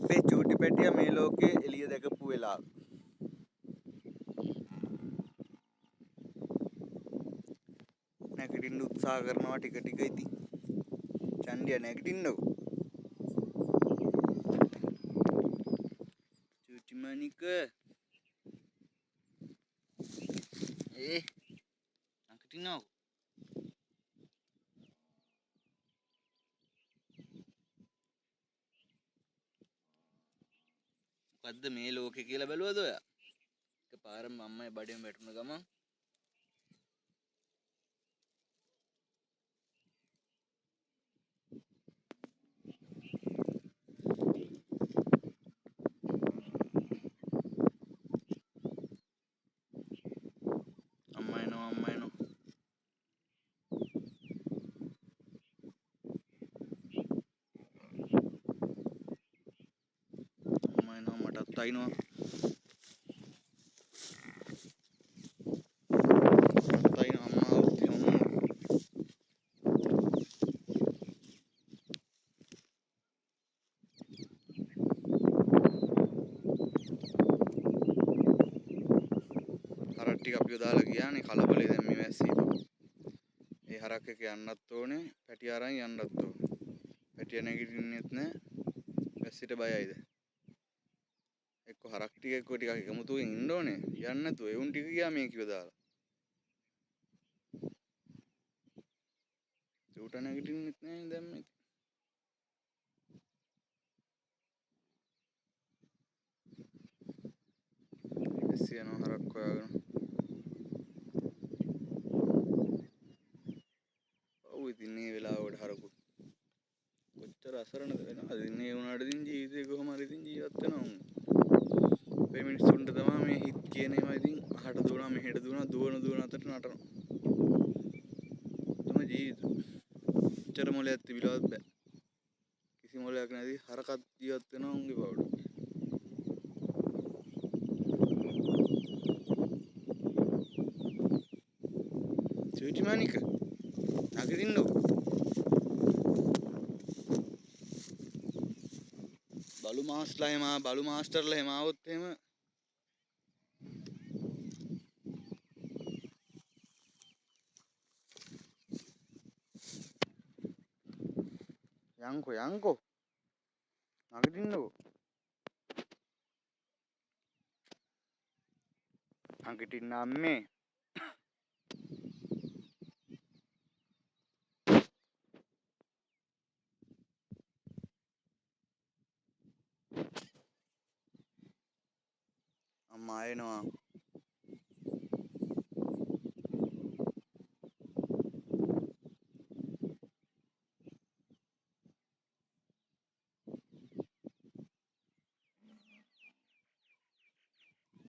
අපේ චූටි පැටියා මේ ලෝකේ එළිය දැකපු වෙලාව. නැගිටින්න උත්සාහ කරනවා ටික ටික ඉතින්. චන්ඩියා නැගිටින්නකෝ. චූටි මණික. නැගිටින්නකෝ. මොකද්ද මේ ලෝකේ කියලා බැලුවද ඔයා? එකපාරම අම්මයි බඩේම වැටුණ ගමන් අම්මා එනවා අම්මා එනවා. අම්මා එනවා මටත් අයින්නවා. හරක් ටික අපිව දාලා ගියානේ කලබලේ දැන් මේ වැස්සී. ඒ හරක් එක යන්නත් ඕනේ, පැටිය අරන් යන්නත් ඕනේ. පැටිය නැගිටින්නෙත් නෑ. වැස්සිට බයයිද? එක්ක හරක් ටික එක්ක ටිකක් එකමුතුවෙන් ඉන්න ඕනේ. යන්න නැතුව එවුන් ටික ගියා මේකිව දාලා. ඌට නැගිටින්නෙත් නෑ දැන් මේ. වැස්සිය යනවා හරක් හොයාගෙන. ඔව් ඉතින් මේ වෙලාවට හරකුත් කොච්චර අසරණද වෙනවද? ඉන්නේ උනාට ඉතින් ජීවිතේ කොහොම හරි ඉතින් ජීවත් වෙනවා උන්. අපේ මිනිස්සුන්ට තමයි මේ හිත් කියන ඒවා ඉතින් අහට දුවනවා මෙහෙට දුවනවා දුවන අතට නටනවා. තමයි ජීවිත. කොච්චර මොලයක් තිබිලවත් බෑ. කිසි මොලයක් නැති හරකත් ජීවත් වෙනවා උන්ගේ බවට. චූටි මණික නැගිටින්නකෝ. බලු මාස්ටර්ලා එහෙම ආවොත් එහෙම යංකෝ නැගිටින්නකෝ. නැගිටින්න අම්මේ. අම්මා එනවා.